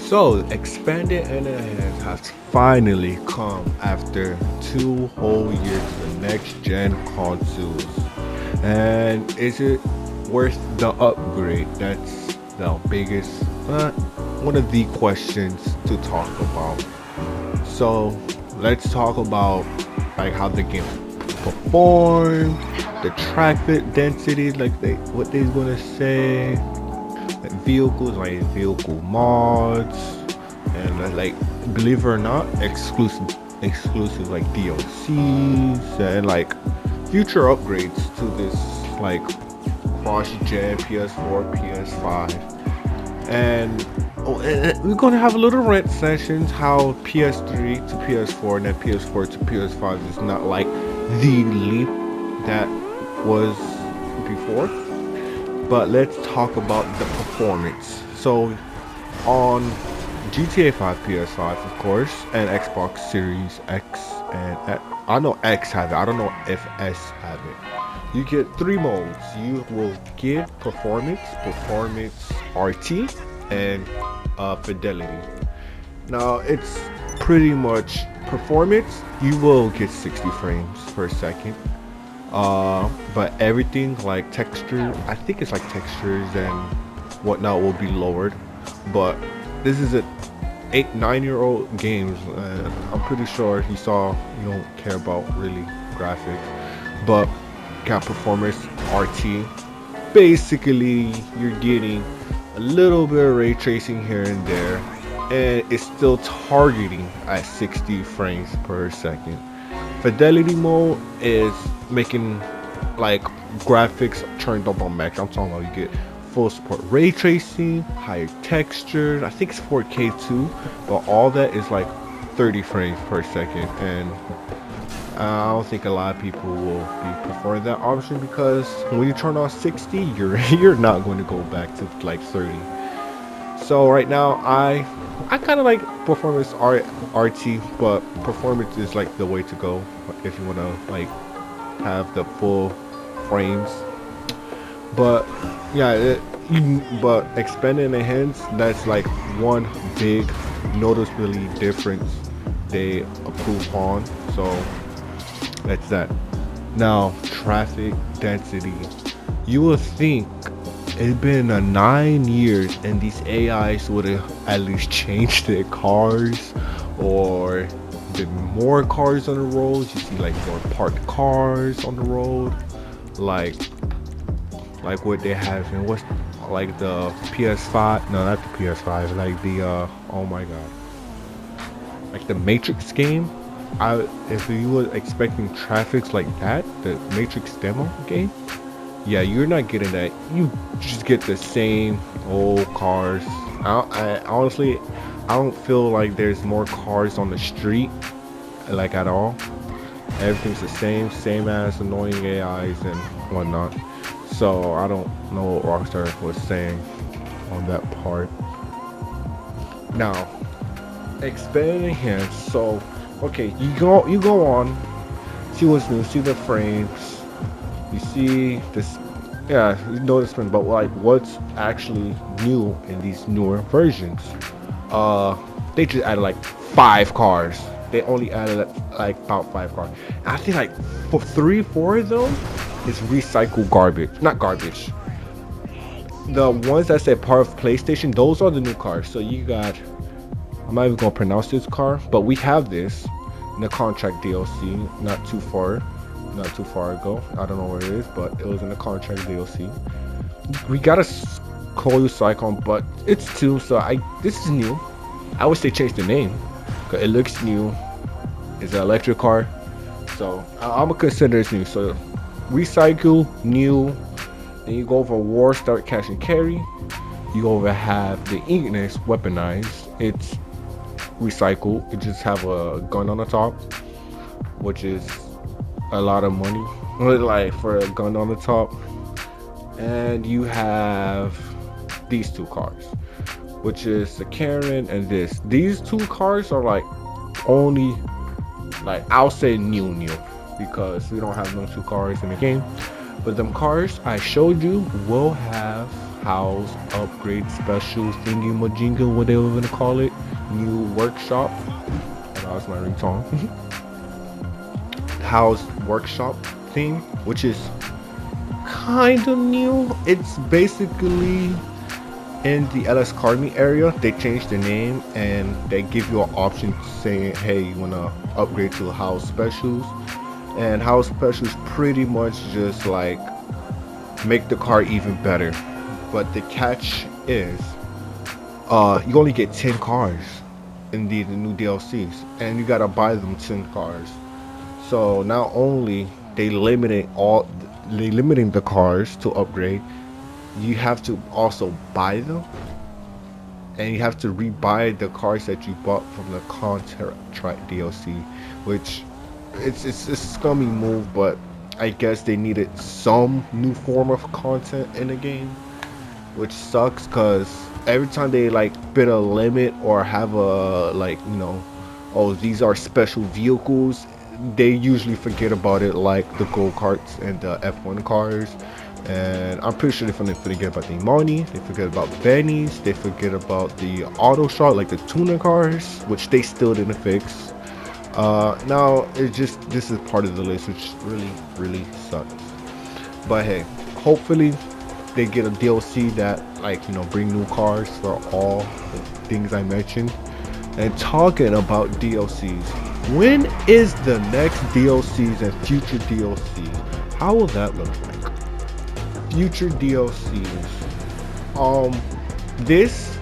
So, Expanded NAS has finally come after 2 whole years to the next gen consoles. And is it worth the upgrade? That's the biggest, one of the questions to talk about. So, let's talk about like how the game perform, the traffic density, like what they're gonna say, like vehicles, like vehicle mods, and like believe it or not, exclusive like DLCs and like future upgrades to this like cross-gen PS4, PS5, and we're gonna have a little rant sessions how PS3 to PS4 and then PS4 to PS5 is not like the leap that was before. But let's talk about the performance. So on GTA 5 PS5, of course, and Xbox Series X and I know X have it. I don't know if S have it. You get three modes. You will get performance RT, and fidelity. Now it's pretty much performance. You will get 60 frames per second. But everything like texture, I think it's like textures and whatnot will be lowered. But this is a 8, 9 year old games. I'm pretty sure you don't care about really graphics, but got performance RT. Basically, you're getting a little bit of ray tracing here and there, and it's still targeting at 60 frames per second. Fidelity mode is making like graphics turned up on max. I'm talking about you get full support ray tracing, higher textures. I think it's 4K too, but all that is like 30 frames per second, and I don't think a lot of people will be preferring that option because when you turn on 60, you're not going to go back to like 30. So right now, I kind of like performance RT, but performance is like the way to go if you want to like have the full frames. But yeah, but expanding the hands, that's like one big noticeably difference they approve on. So that's that. Now traffic density. You would think it's been 9 years and these AIs would have at least changed their cars or been more cars on the roads. You see like more parked cars on the road, like what they have in what's like the PS5. No, not the PS5. Like the oh my god, like the Matrix game. If you were expecting traffics like that, the Matrix demo game, yeah, you're not getting that. You just get the same old cars. I honestly, I don't feel like there's more cars on the street, like at all. Everything's the same as annoying AIs and whatnot. So I don't know what Rockstar was saying on that part. Now, expanding hands. So, okay, you go on, see what's new, see the frames, you see this, yeah, you know this one, but like what's actually new in these newer versions? They just added like 5 cars. They only added like about 5 cars. And I think like for 3, 4 of them is recycled garbage, not garbage. The ones that say part of PlayStation, those are the new cars. So you got, I'm not even gonna pronounce this car, but we have this in the contract DLC not too far ago. I don't know where it is, but it was in the contract DLC. We got a Koyu Cyclone, but it's two, so this is new. I would say change the name, cause it looks new. It's an electric car, so I'm gonna consider it's new. So recycle, new. Then you go over war, start cash and carry. You go over have the Ignis weaponized. It's recycle. It just have a gun on the top, which is a lot of money, like for a gun on the top. And you have these 2 cars, which is the Karen and this. These 2 cars are like only, like I'll say new, because we don't have no 2 cars in the game. But them cars I showed you will have house upgrade special thingy majinga, what they were gonna call it, new workshop. That was my ringtone. House workshop thing, which is kind of new. It's basically in the LS Carmi area. They changed the name and they give you an option saying, hey, you wanna upgrade to house specials. And house specials pretty much just like make the car even better. But the catch is you only get 10 cars in the new DLCs, and you gotta buy them 10 cars. So not only they limiting the cars to upgrade, you have to also buy them, and you have to rebuy the cars that you bought from the contract DLC, which it's a scummy move, but I guess they needed some new form of content in the game, which sucks because every time they like bid a limit or have a like, oh, these are special vehicles, they usually forget about it, like the go-karts and the F1 cars. And I'm pretty sure they forget about the money, they forget about Benny's, they forget about the auto shot, like the tuner cars, which they still didn't fix. Now this is part of the list, which really sucks. But hey, hopefully they get a DLC that like bring new cars for all the things I mentioned. And talking about DLCs, when is the next DLCs and future DLCs? How will that look like? Future DLCs. This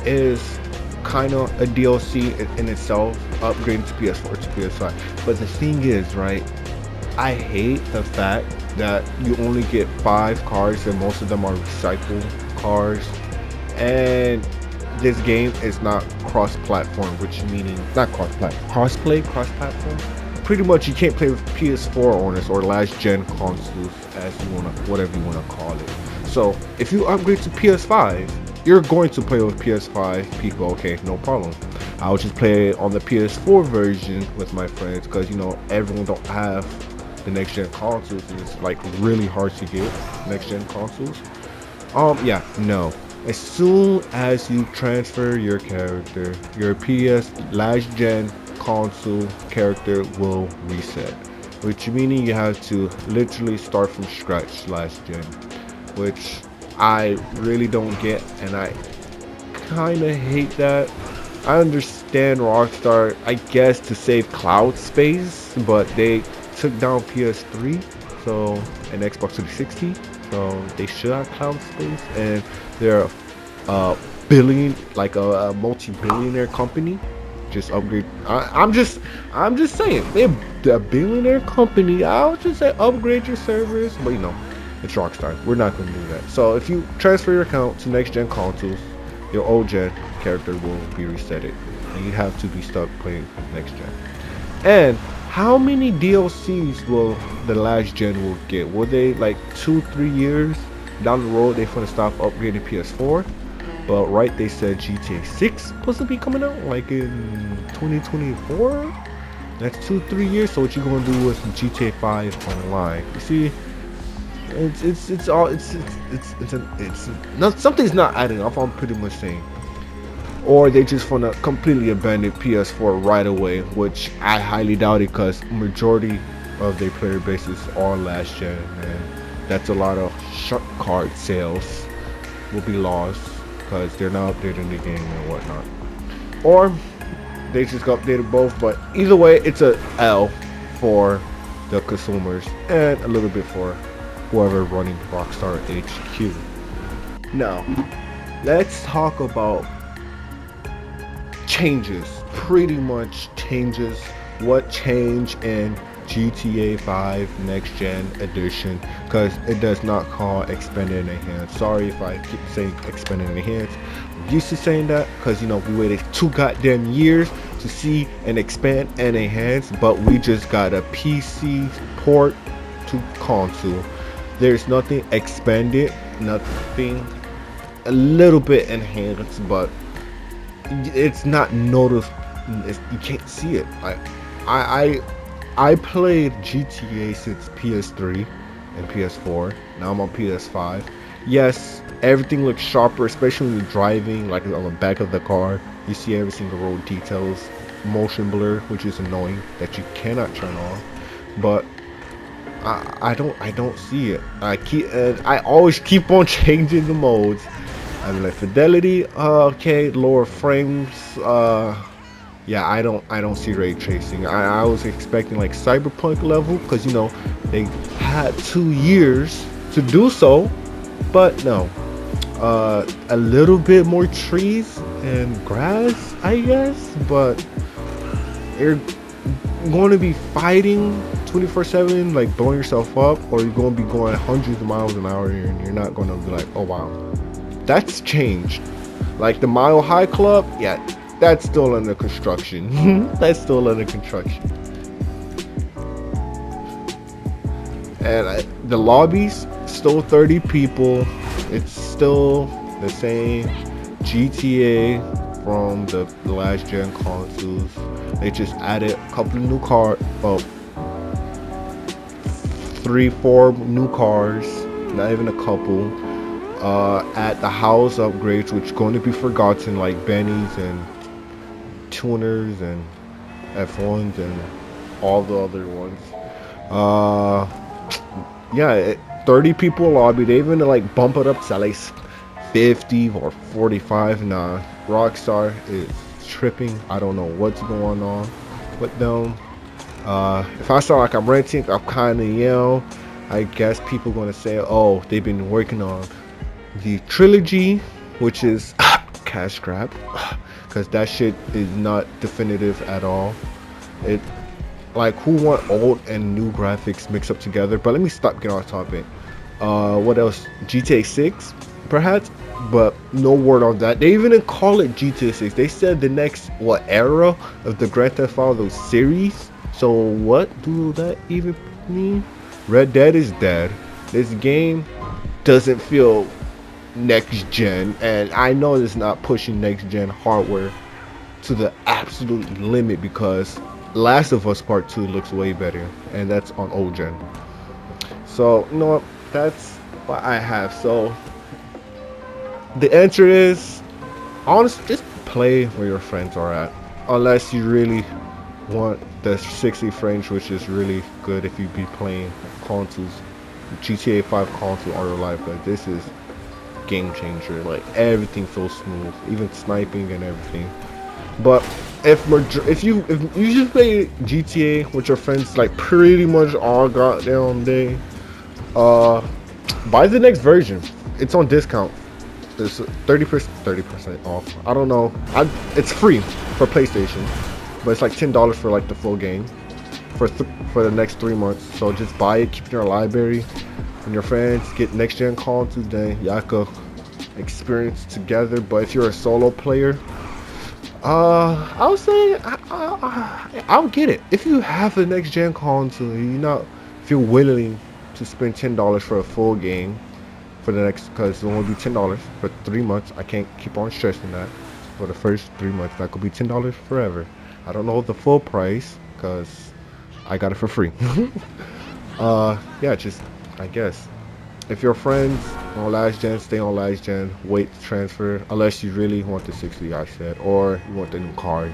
is kind of a DLC in itself, upgrading to PS4 to PS5. But the thing is, right? I hate the fact that you only get 5 cars and most of them are recycled cars, and this game is not cross-platform, which meaning not cross-platform. Pretty much you can't play with PS4 owners or last gen consoles, as you wanna, whatever you wanna call it. So if you upgrade to PS5, you're going to play with PS5 people. Okay, no problem. I'll just play on the PS4 version with my friends, because everyone don't have the next gen consoles, and it's like really hard to get next gen consoles. Yeah, no. As soon as you transfer your character, your PS last gen console character will reset, which meaning you have to literally start from scratch last gen, which I really don't get, and I kind of hate that. I understand Rockstar, I guess, to save cloud space, but they took down PS3 and Xbox 360, so they should have cloud space, and they're a multi-billionaire company. Just upgrade. I'm just saying, they're a billionaire company. I'll just say upgrade your servers, but it's Rockstar. We're not going to do that. So if you transfer your account to next gen consoles, your old gen character will be resetted, and you have to be stuck playing next gen. And how many DLCs will the last gen will get? Will they like 2-3 years down the road they're gonna stop upgrading PS4? But right, they said GTA 6 supposed to be coming out like in 2024. That's 2-3 years. So what you gonna do with GTA 5 online? You see, it's not, something's not adding up. I'm pretty much saying. Or they just wanna completely abandon PS4 right away, which I highly doubt it, because majority of their player bases are last gen, and that's a lot of shark card sales will be lost because they're not updating the game and whatnot. Or they just got updated both, but either way, it's a L for the consumers and a little bit for whoever running Rockstar HQ. Now, let's talk about changes. Pretty much changes. What changed in GTA 5 Next Gen Edition, because it does not call expanded and enhanced. Sorry if I keep saying expanded and enhanced. I'm used to saying that because we waited 2 goddamn years to see an expand and enhance, but we just got a PC port to console. There's nothing expanded, nothing a little bit enhanced, but it's not noticeable. You can't see it. I played GTA since PS3, and PS4. Now I'm on PS5. Yes, everything looks sharper, especially when you're driving, like on the back of the car. You see every single road details, motion blur, which is annoying that you cannot turn off. But I don't see it. I always keep on changing the modes. I mean, like fidelity, okay, lower frames, yeah, I don't see ray tracing. I was expecting like cyberpunk level, because you know they had 2 years to do so, but no. A little bit more trees and grass, I guess, but you're going to be fighting 24/7, like blowing yourself up, or you're going to be going hundreds of miles an hour, and you're not going to be like, oh wow, that's changed. Like the Mile High Club, yeah, that's still under construction. That's still under construction. And the lobbies still 30 people. It's still the same GTA from the last gen consoles. They just added a couple of new cars, well, 3, 4 new cars, not even a couple. At the house upgrades, which are going to be forgotten, like Benny's and tuners and F1s and all the other ones. Uh, yeah, 30 people lobby. They even like bump it up to like 50 or 45. Nah, Rockstar is tripping. I don't know what's going on with them. If I sound like I'm renting, I'm kind of yell. I guess people gonna say, oh, they've been working on the trilogy, which is cash grab, because that shit is not definitive at all. It like who want old and new graphics mixed up together? But let me stop getting off topic. What else? GTA 6, perhaps, but no word on that. They even didn't call it GTA 6. They said the next what era of the Grand Theft Auto series. So what do that even mean? Red Dead is dead. This game doesn't feel next gen, and I know it's not pushing next gen hardware to the absolute limit, because Last of Us Part 2 looks way better, and that's on old gen. So you know what, that's what I have. So the answer is, honestly, just play where your friends are at, unless you really want the 60 frames, which is really good if you be playing consoles, GTA 5 console or live. But this is game changer. Like everything feels smooth, even sniping and everything. But if you just play GTA with your friends like pretty much all goddamn day, buy the next version. It's on discount. It's 30% off. I don't know. It's free for PlayStation, but it's like $10 for like the full game for the next 3 months. So just buy it, keep it in your library, and your friends get next gen consoles. Then y'all could experience together. But if you're a solo player, I would say I'll get it. If you have a next gen console, if you're willing to spend $10 for a full game for the next, because it's only be $10 for 3 months. I can't keep on stressing that. For the first 3 months, that could be $10 forever. I don't know the full price because I got it for free. Yeah, just I guess if your friends on last gen, stay on last gen, wait to transfer, unless you really want the 60, I said, or you want the new cars.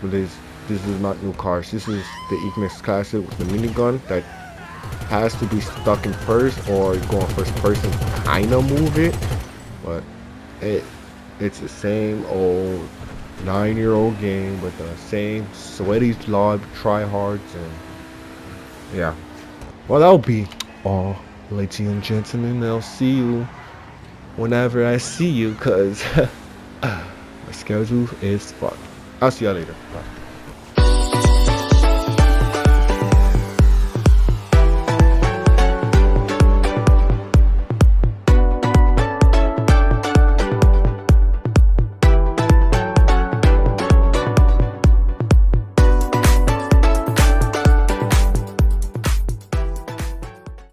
But this is not new cars. This is the Ignis Classic with the minigun that has to be stuck in first, or going first person to kind of move it. But it's the same old 9-year-old game with the same sweaty slob tryhards, and yeah. Well, that'll be all, ladies and gentlemen. I'll see you whenever I see you, cause my schedule is fucked. I'll see y'all later. Bye.